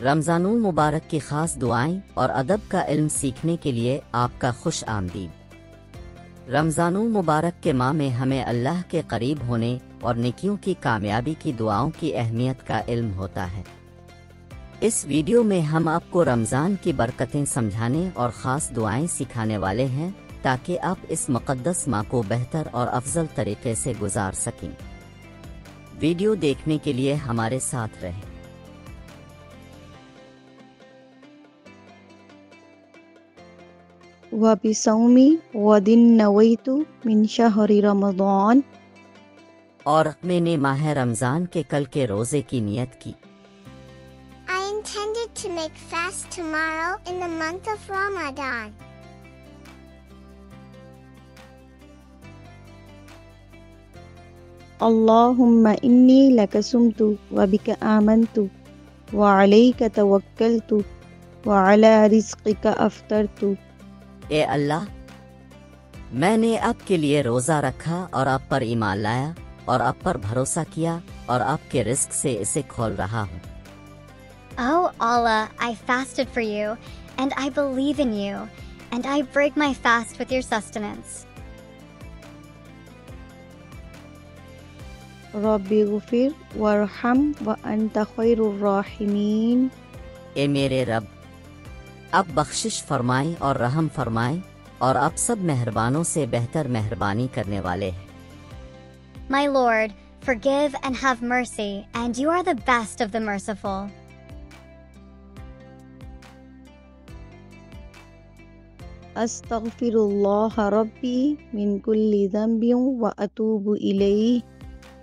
रमज़ानुल मुबारक की ख़ास दुआएं और अदब का इल्म सीखने के लिए आपका खुश आमदीद। रमज़ानुल मुबारक के माह में हमें अल्लाह के करीब होने और नेकियों की कामयाबी की दुआओं की अहमियत का इल्म होता है। इस वीडियो में हम आपको रमज़ान की बरकतें समझाने और ख़ास दुआएं सिखाने वाले हैं ताकि आप इस मुक़द्दस माह को बेहतर और अफजल तरीके से गुजार सकें। वीडियो देखने के लिए हमारे साथ रहें। वबिसौमी वदिन नवैतु मिन शहरी रमज़ान, और मैंने माह रमज़ान के कल के रोज़े की नियत की। I intended to make fast tomorrow in the month of Ramadan. अल्लाहुम्मा इन्नी लका सुमतु व बिका आमनतु व अलैका तवक्कलतु व अला रिज़्क़िका अफ़्तरतु। ए अल्लाह, मैंने आपके लिए रोज़ा रखा और आप पर ईमान लाया और आप पर भरोसा किया और आपके रिस्क से इसे खोल रहा हूँ। Oh Allah, I fasted for you, and I believe in you, and I break my fast with your sustenance. Rabbi ग़फ़िर वरहम व अंत खैरुर राहिमीन। ए मेरे रब, आप बख्शिश फरमाएं और रहम फरमाएं और आप सब मेहरबानों से बेहतर मेहरबानी करने वाले हैं। My Lord, forgive and have mercy, and you are the best of the merciful. अस्तग़फ़िरुल्लाह रब्बी मिन कुल्लि ज़ंबिन व अतूबु इलैहि।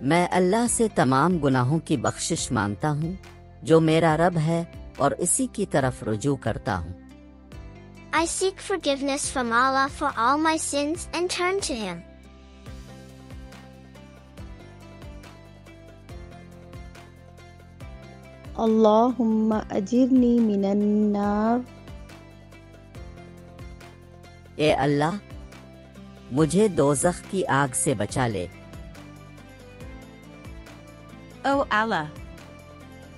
मैं अल्लाह से तमाम गुनाहों की बख्शिश मांगता हूँ जो मेरा रब है और इसी की तरफ रुजू करता हूँ। I seek forgiveness from Allah for all my sins and turn to Him. अल्लाहुम्मा अजिरनी मिनन नार। ए अल्लाह, मुझे दोज़ख की आग से बचा ले। O Allah,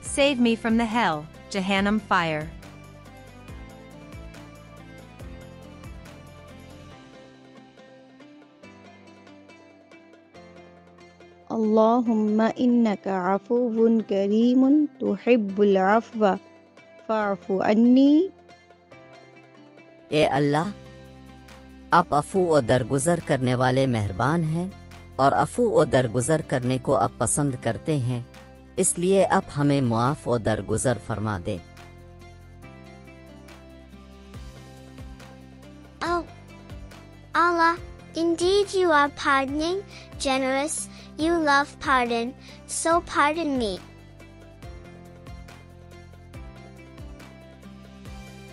save me from the hell, Jahannam fire. अल्लाहुम्मा इन्नका अफ़ुव्वुन करीमुन तुहिब्बुल अफ़्व फ़अफ़ु अन्नी। ए अल्लाह, आप अफ़ू और दरगुज़र करने वाले मेहरबान हैं और अफ़ू और दरगुज़र करने को आप पसंद करते हैं, इसलिए आप हमें मुआफ़ और दरगुज़र फरमा दें। Oh, Allah, indeed you are pardoning, generous, you love pardon, so pardon me.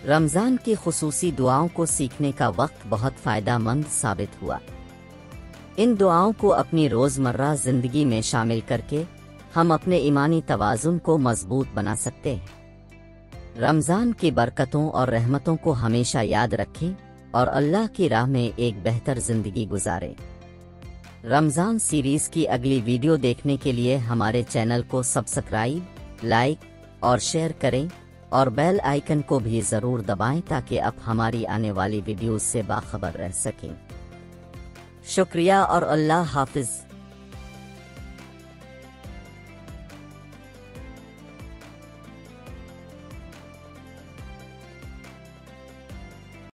Ramzan की खुसूसी दुआओं को सीखने का वक्त बहुत फ़ायदेमंद साबित हुआ। इन दुआओं को अपनी रोज़मर्रा ज़िंदगी में शामिल करके हम अपने ईमानी तवाज़ुन को मज़बूत बना सकते हैं। रमज़ान की बरकतों और रहमतों को हमेशा याद रखें और अल्लाह की राह में एक बेहतर ज़िंदगी गुजारें। रमज़ान सीरीज़ की अगली वीडियो देखने के लिए हमारे चैनल को सब्सक्राइब, लाइक और शेयर करें और बेल आइकन को भी ज़रूर दबाएं ताकि आप हमारी आने वाली वीडियोज़ से बाखबर रह सकें। शुक्रिया और अल्लाह हाफ़िज़।